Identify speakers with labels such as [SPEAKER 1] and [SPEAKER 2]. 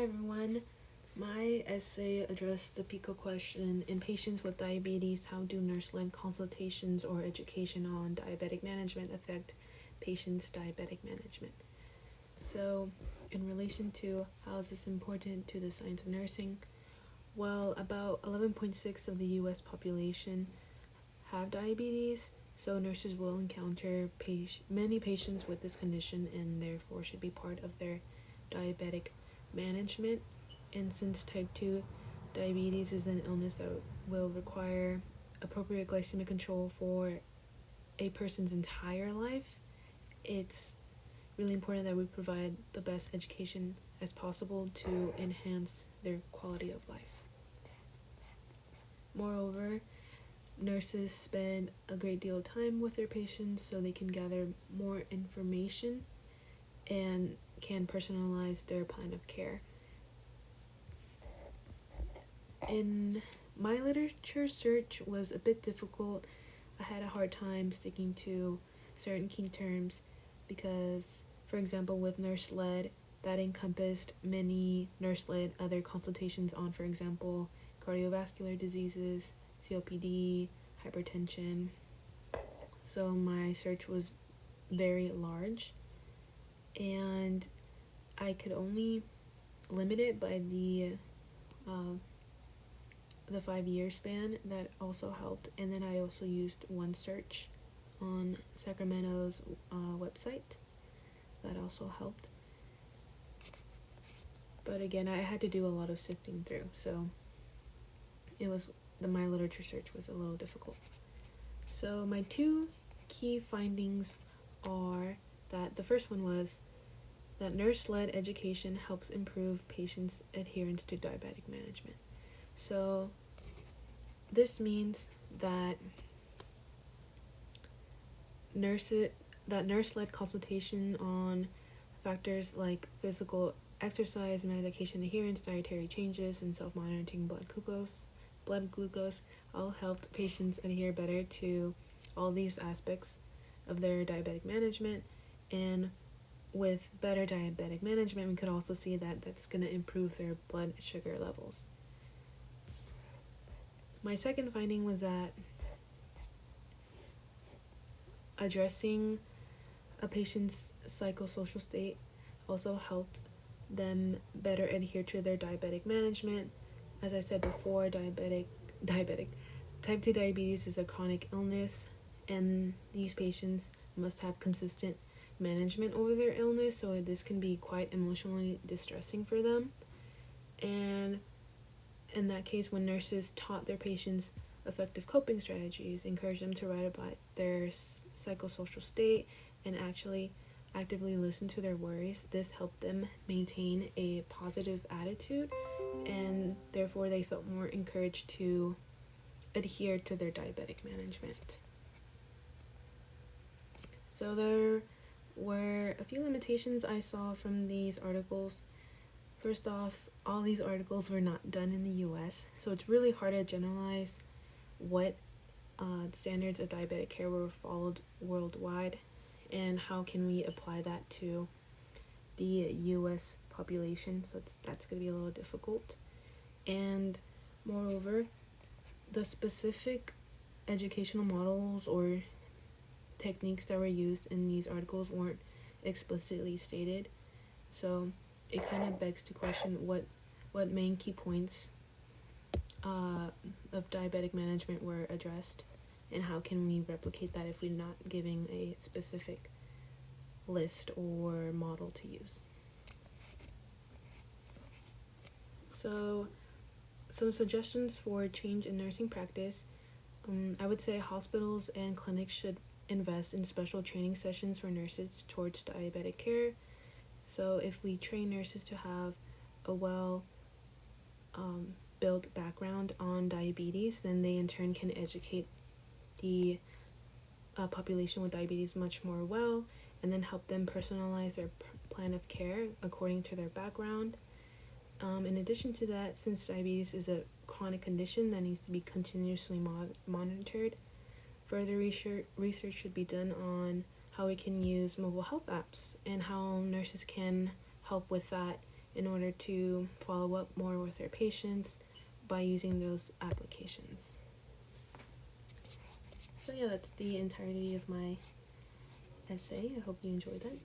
[SPEAKER 1] everyone. My essay addressed the PICO question: in patients with diabetes, how do nurse-led consultations or education on diabetic management affect patients' diabetic management? So, in relation to how is this important to the science of nursing, well, about 11.6 of the US population have diabetes, so nurses will encounter many patients with this condition and therefore should be part of their diabetic management. And since type 2 diabetes is an illness that will require appropriate glycemic control for a person's entire life, it's really important that we provide the best education as possible to enhance their quality of life. Moreover, nurses spend a great deal of time with their patients so they can gather more information and can personalize their plan of care. In my literature search was a bit difficult. I had a hard time sticking to certain key terms because, for example, with nurse-led, that encompassed many nurse-led other consultations on, for example, cardiovascular diseases, COPD, hypertension. So my search was very large, and I could only limit it by the 5-year span. That also helped. And then I also used OneSearch on Sacramento's website. That also helped. But again, I had to do a lot of sifting through, so my literature search was a little difficult. So my two key findings are that the first one was that nurse-led education helps improve patients' adherence to diabetic management. So this means that nurse-led consultation on factors like physical exercise, medication adherence, dietary changes, and self-monitoring blood glucose all helped patients adhere better to all these aspects of their diabetic management. And with better diabetic management, we could also see that that's going to improve their blood sugar levels. My second finding was that addressing a patient's psychosocial state also helped them better adhere to their diabetic management. As I said before, type 2 diabetes is a chronic illness, and these patients must have consistent management over their illness, so this can be quite emotionally distressing for them. And in that case, when nurses taught their patients effective coping strategies, encouraged them to write about their psychosocial state and actually actively listen to their worries, this helped them maintain a positive attitude, and therefore they felt more encouraged to adhere to their diabetic management. So there were a few limitations I saw from these articles. First off, all these articles were not done in the US, so it's really hard to generalize what standards of diabetic care were followed worldwide, and how can we apply that to the US population. So that's going to be a little difficult. And moreover, the specific educational models or techniques that were used in these articles weren't explicitly stated. So it kind of begs to question what main key points of diabetic management were addressed, and how can we replicate that if we're not giving a specific list or model to use. So some suggestions for change in nursing practice. I would say hospitals and clinics should invest in special training sessions for nurses towards diabetic care. So if we train nurses to have a built background on diabetes, then they in turn can educate the population with diabetes much more well, and then help them personalize their plan of care according to their background. In addition to that, since diabetes is a chronic condition that needs to be continuously monitored, further research should be done on how we can use mobile health apps and how nurses can help with that in order to follow up more with their patients by using those applications. So yeah, that's the entirety of my essay. I hope you enjoyed it.